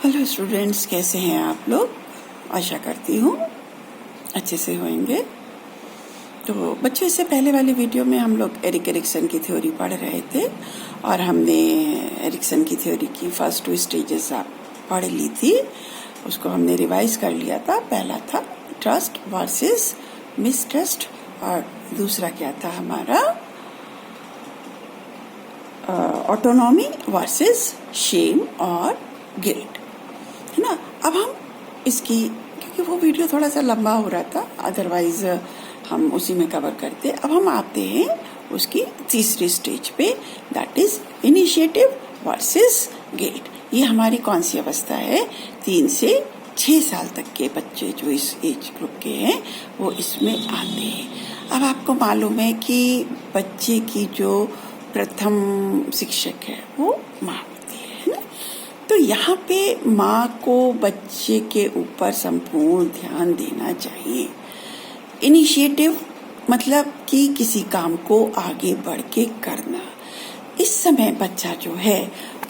Hello students, कैसे हैं आप लोग। आशा करती हूँ अच्छे से होंगे। तो बच्चों, इससे पहले वाली वीडियो में हम लोग एरिक एरिक्सन की थ्योरी पढ़ रहे थे और हमने एरिक्सन की थ्योरी की फर्स्ट 2 स्टेजेस आप पढ़ ली थी। उसको हमने रिवाइज कर लिया था। पहला था ट्रस्ट वर्सेस मिसट्रस्ट और दूसरा क्या था हमारा ऑटोनॉमी वर्सेस शेम और गिल्ट, है ना। अब हम इसकी, क्योंकि वो वीडियो थोड़ा सा लंबा हो रहा था, अदरवाइज हम उसी में कवर करते। अब हम आते हैं उसकी तीसरी स्टेज पे, that is initiative versus guilt. ये हमारी कौन सी अवस्था है? 3 से 6 साल तक के बच्चे जो इस एज ग्रुप के हैं वो इसमें आते हैं। अब आपको मालूम है कि बच्चे की जो प्रथम शिक्षक है वो माँ होती है ना। तो यहाँ पे माँ को बच्चे के ऊपर संपूर्ण ध्यान देना चाहिए। इनिशिएटिव मतलब कि किसी काम को आगे बढ़ के करना। इस समय बच्चा जो है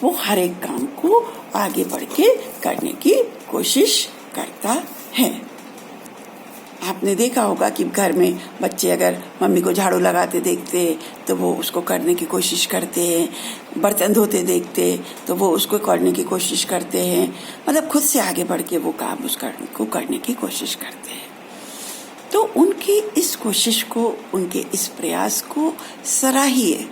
वो हर एक काम को आगे बढ़ के करने की कोशिश करता है। आपने देखा होगा कि घर में बच्चे अगर मम्मी को झाड़ू लगाते देखते तो वो उसको करने की कोशिश करते हैं, बर्तन धोते देखते तो वो उसको करने की कोशिश करते हैं, मतलब खुद से आगे बढ़ के वो काम उसको करने की कोशिश करते हैं। तो उनकी इस कोशिश को, उनके इस प्रयास को सराहिए।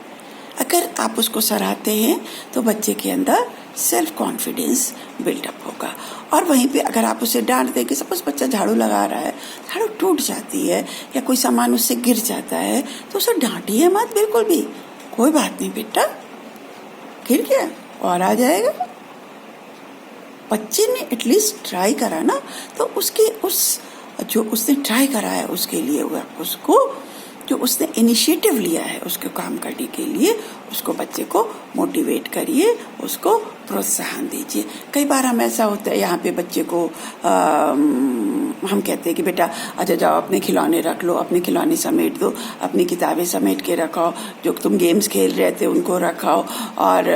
अगर आप उसको सराहते हैं तो बच्चे के अंदर सेल्फ कॉन्फिडेंस बिल्डअप होगा। और वहीं पे अगर आप उसे डांट देंगे, सपोज बच्चा झाड़ू लगा रहा है, झाड़ू टूट जाती है या कोई सामान उससे गिर जाता है तो उसे डांटिए मत बिल्कुल भी। कोई बात नहीं बेटा, गिर गया और आ जाएगा। बच्चे ने एटलीस्ट ट्राई करा ना, तो उसके जो उसने ट्राई करा है उसके लिए उसको जो उसने इनिशिएटिव लिया है उसको काम करने के लिए, उसको बच्चे को मोटिवेट करिए, उसको प्रोत्साहन दीजिए। कई बार हम ऐसा होता है यहाँ पे बच्चे को हम कहते हैं कि बेटा अच्छा जाओ अपने खिलौने रख लो, अपने खिलौने समेट दो, अपनी किताबें समेट के रखाओ, जो तुम गेम्स खेल रहे थे उनको रखाओ। और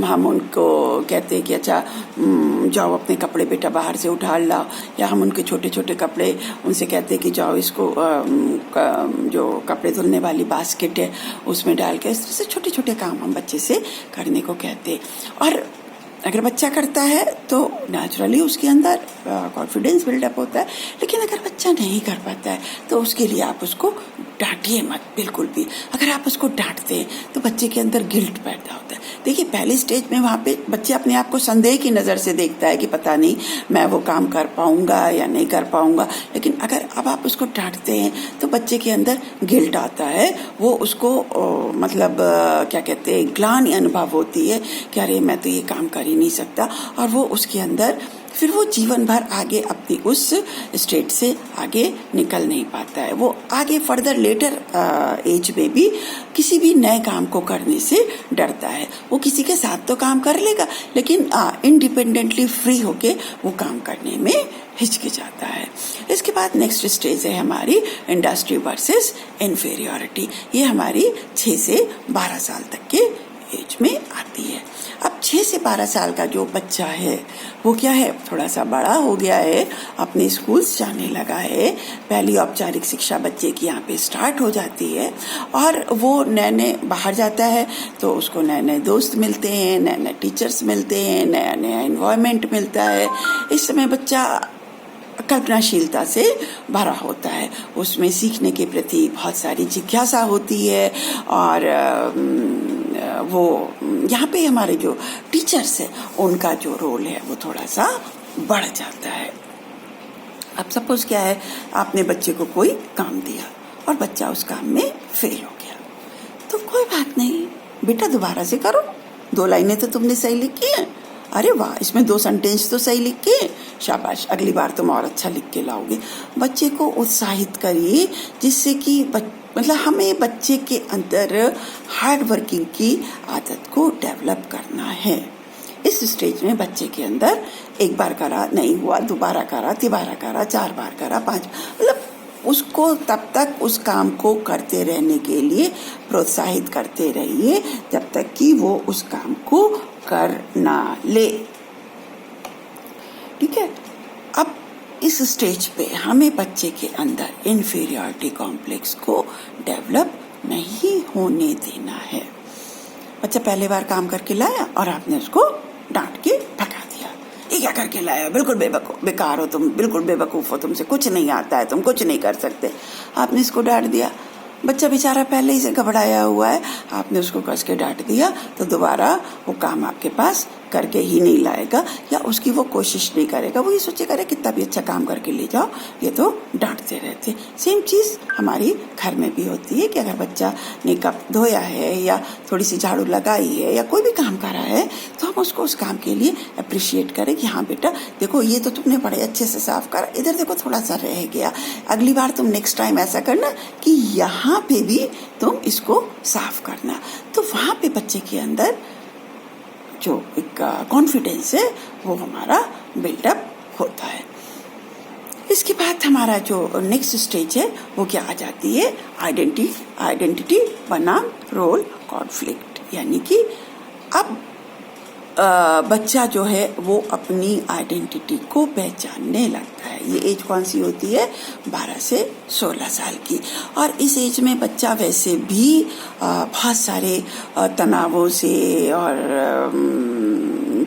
हम उनको कहते हैं कि अच्छा जाओ अपने कपड़े बेटा बाहर से उठा लाओ, या हम उनके छोटे छोटे कपड़े उनसे कहते हैं कि जाओ इसको जो कपड़े धुलने वाली बास्केट है उसमें डाल के, इस तरह से छोटे छोटे काम हम बच्चे से करने को कहते हैं। और अगर बच्चा करता है तो नेचुरली उसके अंदर कॉन्फिडेंस बिल्डअप होता है। लेकिन अगर बच्चा नहीं कर पाता है तो उसके लिए आप उसको डांटिए मत बिल्कुल भी। अगर आप उसको डांटते हैं तो बच्चे के अंदर गिल्ट पैदा होता है। देखिए पहली स्टेज में वहाँ पे बच्चे अपने आप को संदेह की नज़र से देखता है कि पता नहीं मैं वो काम कर पाऊंगा या नहीं कर पाऊंगा। लेकिन अगर अब आप उसको डांटते हैं तो बच्चे के अंदर गिल्ट आता है, वो उसको मतलब क्या कहते हैं, ग्लानि अनुभव होती है कि अरे मैं तो ये काम कर ही नहीं सकता। और वो उसके अंदर फिर वो जीवन भर आगे अपनी उस स्टेट से आगे निकल नहीं पाता है। वो आगे फर्दर लेटर एज में भी किसी भी नए काम को करने से डरता है। वो किसी के साथ तो काम कर लेगा लेकिन इंडिपेंडेंटली फ्री होके वो काम करने में हिचकिचाता है। इसके बाद नेक्स्ट स्टेज है हमारी इंडस्ट्री वर्सेस इन्फीरियरिटी। ये हमारी 6 से 12 साल तक के एज में आती है। अब 6 से 12 साल का जो बच्चा है वो क्या है, थोड़ा सा बड़ा हो गया है, अपने स्कूल्स जाने लगा है, पहली औपचारिक शिक्षा बच्चे की यहाँ पे स्टार्ट हो जाती है। और वो नए नए बाहर जाता है तो उसको नए नए दोस्त मिलते हैं, नए नए टीचर्स मिलते हैं, नया नया एनवायरनमेंट मिलता है। इस समय बच्चा कल्पनाशीलता से भरा होता है, उसमें सीखने के प्रति बहुत सारी जिज्ञासा होती है। और वो यहाँ पे हमारे जो टीचर्स है उनका जो रोल है वो थोड़ा सा बढ़ जाता है। अब सपोज क्या है, आपने बच्चे को कोई काम दिया और बच्चा उस काम में फेल हो गया, तो कोई बात नहीं बेटा, दोबारा से करो, 2 लाइनें तो तुमने सही लिखी हैं, अरे वाह इसमें 2 सेंटेंस तो सही लिखे, शाबाश, अगली बार तुम और अच्छा लिख के लाओगे। बच्चे को उत्साहित करिए जिससे कि मतलब हमें बच्चे के अंदर हार्ड वर्किंग की आदत को डेवलप करना है। इस स्टेज में बच्चे के अंदर 1 बार करा नहीं हुआ, 2 बार करा, 3 बार करा, 4 बार करा, 5, मतलब उसको तब तक उस काम को करते रहने के लिए प्रोत्साहित करते रहिए जब तक कि वो उस काम को कर ना ले। ठीक है। अब इस स्टेज पे हमें बच्चे के अंदर इन्फीरियरिटी कॉम्प्लेक्स को डेवलप नहीं होने देना है। बच्चा पहले बार काम करके लाया और आपने उसको डांट के भगा दिया, ये क्या करके लाया, बिल्कुल बेकार हो तुम, बिल्कुल बेवकूफ हो, तुमसे कुछ नहीं आता है, तुम कुछ नहीं कर सकते। आपने इसको डांट दिया। बच्चा बेचारा पहले ही से घबराया हुआ है, आपने उसको कस के डांट दिया तो दोबारा वो काम आपके पास करके ही नहीं लाएगा, या उसकी वो कोशिश नहीं करेगा। वो ये सोचेगा अरे कितना भी अच्छा काम करके ले जाओ, ये तो डांटते रहते। सेम चीज़ हमारी घर में भी होती है कि अगर बच्चा ने कप धोया है या थोड़ी सी झाड़ू लगाई है या कोई भी काम करा है तो हम उसको उस काम के लिए अप्रिशिएट करें कि हाँ बेटा देखो ये तो तुमने बड़े अच्छे से साफ करा, इधर देखो थोड़ा सा रह गया, अगली बार तुम नेक्स्ट टाइम ऐसा करना कि यहाँ पे भी तुम इसको साफ करना। तो वहाँ पे बच्चे के अंदर जो एक कॉन्फिडेंस है वो हमारा बिल्डअप होता है। इसके बाद हमारा जो नेक्स्ट स्टेज है वो क्या आ जाती है, आइडेंटिटी बनाम रोल कॉन्फ्लिक्ट। यानी कि अब बच्चा जो है वो अपनी आइडेंटिटी को पहचानने लगता है। ये एज कौन सी होती है, 12 से 16 साल की। और इस एज में बच्चा वैसे भी बहुत सारे तनावों से और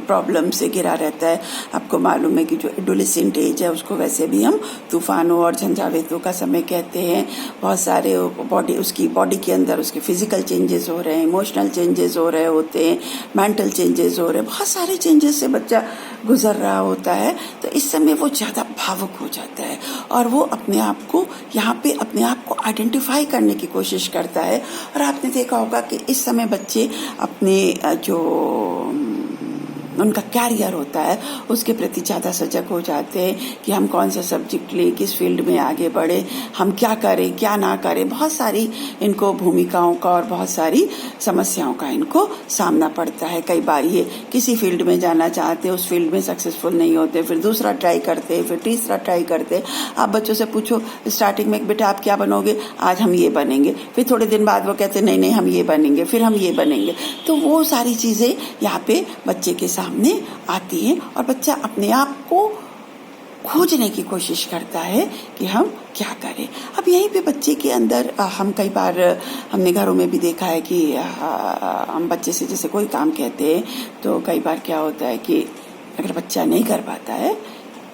प्रॉब्लम से घिरा रहता है। आपको मालूम है कि जो एडोलेसेंट एज है उसको वैसे भी हम तूफानों और झंझावेतों का समय कहते हैं। बहुत सारे उसकी बॉडी के अंदर उसके फिजिकल चेंजेस हो रहे हैं, इमोशनल चेंजेस हो रहे होते हैं, मेंटल चेंजेस हो रहे हैं, बहुत सारे चेंजेस से बच्चा गुजर रहा होता है। तो इस समय वो ज़्यादा भावुक हो जाता है और वो अपने आप को यहाँ पे अपने आप को आइडेंटिफाई करने की कोशिश करता है। और आपने देखा होगा कि इस समय बच्चे अपने जो उनका कैरियर होता है उसके प्रति ज़्यादा सजग हो जाते हैं कि हम कौन सा सब्जेक्ट लें, किस फील्ड में आगे बढ़े, हम क्या करें क्या ना करें। बहुत सारी इनको भूमिकाओं का और बहुत सारी समस्याओं का इनको सामना पड़ता है। कई बार ये किसी फील्ड में जाना चाहते हैं, उस फील्ड में सक्सेसफुल नहीं होते, फिर दूसरा ट्राई करते, फिर तीसरा ट्राई करते। आप बच्चों से पूछो स्टार्टिंग में बेटा आप क्या बनोगे, आज हम ये बनेंगे, फिर थोड़े दिन बाद वो कहते नहीं हम ये बनेंगे, फिर हम ये बनेंगे। तो वो सारी चीज़ें यहाँ पे बच्चे के सामने आती है और बच्चा अपने आप को खोजने की कोशिश करता है कि हम क्या करें। अब यहीं पे बच्चे के अंदर हम कई बार हमने घरों में भी देखा है कि हम बच्चे से जैसे कोई काम कहते हैं तो कई बार क्या होता है कि अगर बच्चा नहीं कर पाता है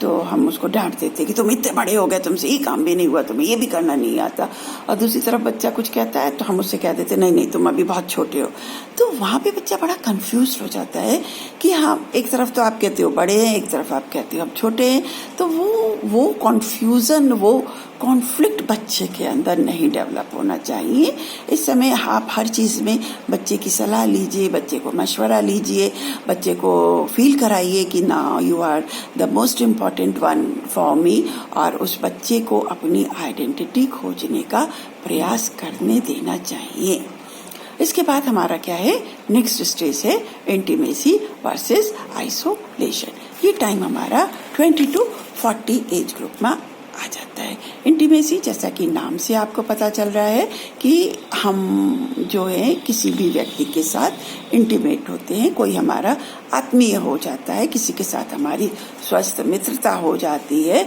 तो हम उसको डांट देते कि तुम इतने बड़े हो गए, तुमसे ये काम भी नहीं हुआ, तुम्हें ये भी करना नहीं आता। और दूसरी तरफ बच्चा कुछ कहता है तो हम उससे कह देते नहीं तुम अभी बहुत छोटे हो। तो वहाँ पे बच्चा बड़ा कंफ्यूज हो जाता है कि हाँ एक तरफ तो आप कहते हो बड़े हैं, एक तरफ आप कहते हो आप छोटे हैं। तो वो कन्फ्यूज़न, वो कॉन्फ्लिक्ट बच्चे के अंदर नहीं डेवलप होना चाहिए। इस समय आप हर चीज़ में बच्चे की सलाह लीजिए, बच्चे को मशवरा लीजिए, बच्चे को फील कराइए कि ना you are the most important one for me, और उस बच्चे को अपनी आइडेंटिटी खोजने का प्रयास करने देना चाहिए। इसके बाद हमारा क्या है, नेक्स्ट स्टेज है इंटीमेसी वर्सेस आइसोलेशन। ये टाइम हमारा 20 to 40 एज ग्रुप में आ जाता है। इंटीमेसी जैसा कि नाम से आपको पता चल रहा है कि हम जो है किसी भी व्यक्ति के साथ इंटीमेट होते हैं, कोई हमारा आत्मीय हो जाता है, किसी के साथ हमारी स्वस्थ मित्रता हो जाती है,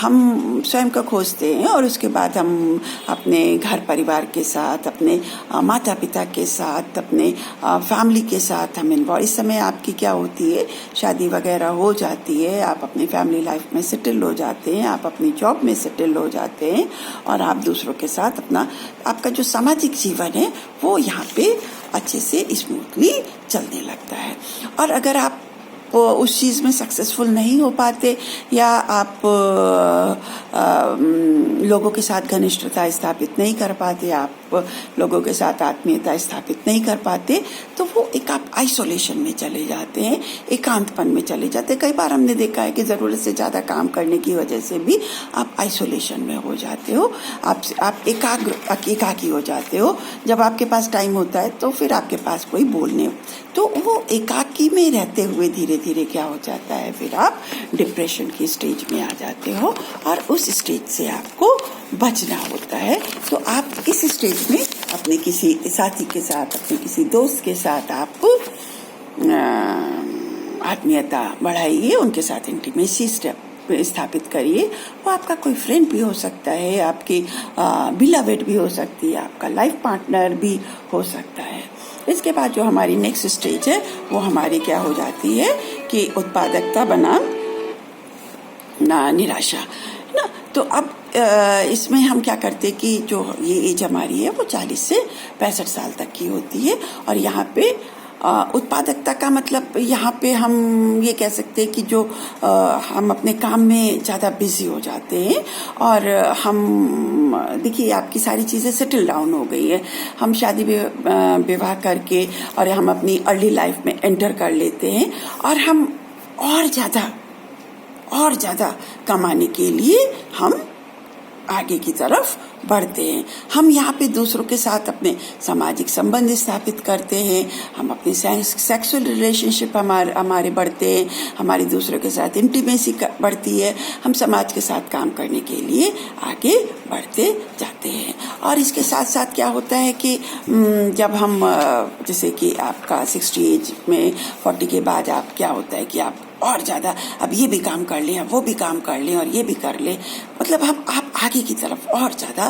हम स्वयं को खोजते हैं और उसके बाद हम अपने घर परिवार के साथ, अपने माता पिता के साथ, अपने फैमिली के साथ हम इन्वॉल्व। इस समय आपकी क्या होती है, शादी वगैरह हो जाती है, आप अपनी फैमिली लाइफ में सेटल हो जाते हैं, आप अपनी जॉब में सेटल हो जाते हैं और आप दूसरों के साथ आपका जो सामाजिक जीवन है वो यहाँ पे अच्छे से स्मूथली चलने लगता है। और अगर आप उस चीज़ में सक्सेसफुल नहीं हो पाते या आप लोगों के साथ घनिष्ठता स्थापित नहीं कर पाते, आप लोगों के साथ आत्मीयता स्थापित नहीं कर पाते, तो वो एक आप आइसोलेशन में चले जाते हैं, एकांतपन में चले जाते हैं। कई बार हमने देखा है कि ज़रूरत से ज़्यादा काम करने की वजह से भी आप आइसोलेशन में हो जाते हो, आप एकाकी हो जाते हो। जब आपके पास टाइम होता है तो फिर आपके पास कोई बोलने, तो वो एकाकी में रहते हुए धीरे धीरे क्या हो जाता है, फिर आप डिप्रेशन की स्टेज में आ जाते हो और उस स्टेज से आपको बचना होता है। तो आप इस स्टेज में अपने किसी साथी के साथ, अपने किसी दोस्त के साथ आप आत्मीयता बढ़ाइए, उनके साथ इंटीमेसी स्थापित करिए। वो आपका कोई फ्रेंड भी हो सकता है, आपकी बिलवेड भी हो सकती है, आपका लाइफ पार्टनर भी हो सकता है। इसके बाद जो हमारी नेक्स्ट स्टेज है वो हमारी क्या हो जाती है कि उत्पादकता बनाम निराशा, है ना। तो अब इसमें हम क्या करते हैं कि जो ये एज हमारी है वो 40 से 65 साल तक की होती है। और यहाँ पे उत्पादकता का मतलब यहाँ पे हम ये कह सकते हैं कि जो हम अपने काम में ज़्यादा बिजी हो जाते हैं और हम देखिए आपकी सारी चीज़ें सेटल डाउन हो गई है। हम शादी विवाह करके और हम अपनी अर्ली लाइफ में एंटर कर लेते हैं और हम और ज़्यादा कमाने के लिए हम आगे की तरफ बढ़ते हैं। हम यहाँ पे दूसरों के साथ अपने सामाजिक संबंध स्थापित करते हैं, हम अपनी सेक्सुअल रिलेशनशिप हमारे बढ़ते हैं, हमारी दूसरों के साथ इंटीमेसी बढ़ती है, हम समाज के साथ काम करने के लिए आगे बढ़ते जाते हैं। और इसके साथ साथ क्या होता है कि जब हम जैसे कि आपका 60 एज में 40 के बाद आप क्या होता है कि आप और ज़्यादा अब ये भी काम कर लें, वो भी काम कर लें और ये भी कर लें, मतलब आप आगे की तरफ और ज़्यादा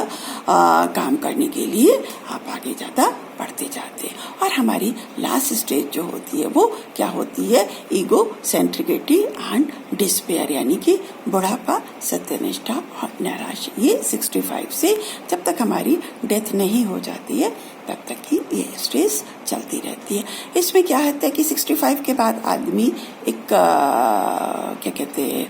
काम करने के लिए आप आगे ज़्यादा बढ़ते जाते हैं। और हमारी लास्ट स्टेज जो होती है वो क्या होती है, ईगो सेंट्रिसिटी एंड डिस्पेयर, यानी कि बुढ़ापा, सत्यनिष्ठा और निराशा। ये 65 से जब तक हमारी डेथ नहीं हो जाती है तब तक की ये स्टेज चलती रहती है। इसमें क्या होता है कि 65 के बाद आदमी एक क्या कहते हैं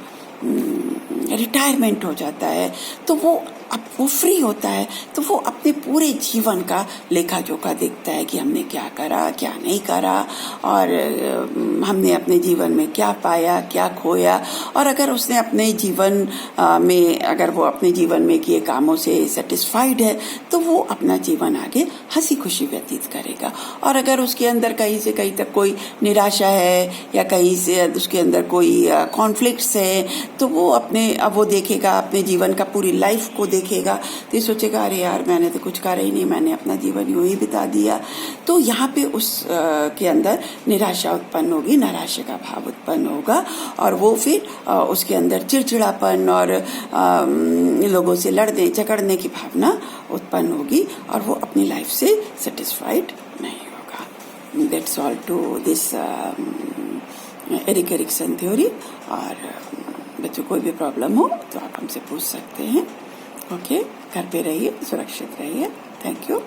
रिटायरमेंट हो जाता है, तो वो अब वो फ्री होता है, तो वो अपने पूरे जीवन का लेखा जोखा देखता है कि हमने क्या करा, क्या नहीं करा, और हमने अपने जीवन में क्या पाया, क्या खोया। और अगर उसने अपने जीवन में अगर वो अपने जीवन में किए कामों से सेटिस्फाइड है तो वो अपना जीवन आगे हंसी खुशी व्यतीत करेगा। और अगर उसके अंदर कहीं से कहीं तक कोई निराशा है या कहीं से उसके अंदर कोई कॉन्फ्लिक्ट्स है तो वो वो देखेगा अपने जीवन का पूरी लाइफ को देखेगा तो ये सोचेगा अरे यार मैंने तो कुछ करा ही नहीं, मैंने अपना जीवन यूं ही बिता दिया। तो यहाँ पे उस के अंदर निराशा उत्पन्न होगी, निराशा का भाव उत्पन्न होगा और वो फिर उसके अंदर चिड़चिड़ापन और लोगों से लड़ने झगड़ने की भावना उत्पन्न होगी और वो अपनी लाइफ से सेटिस्फाइड नहीं होगा। That's all to this Erik Erikson theory. और बच्चों कोई भी प्रॉब्लम हो तो आप हमसे पूछ सकते हैं। ओके, घर पे रहिए, सुरक्षित रहिए। Thank you.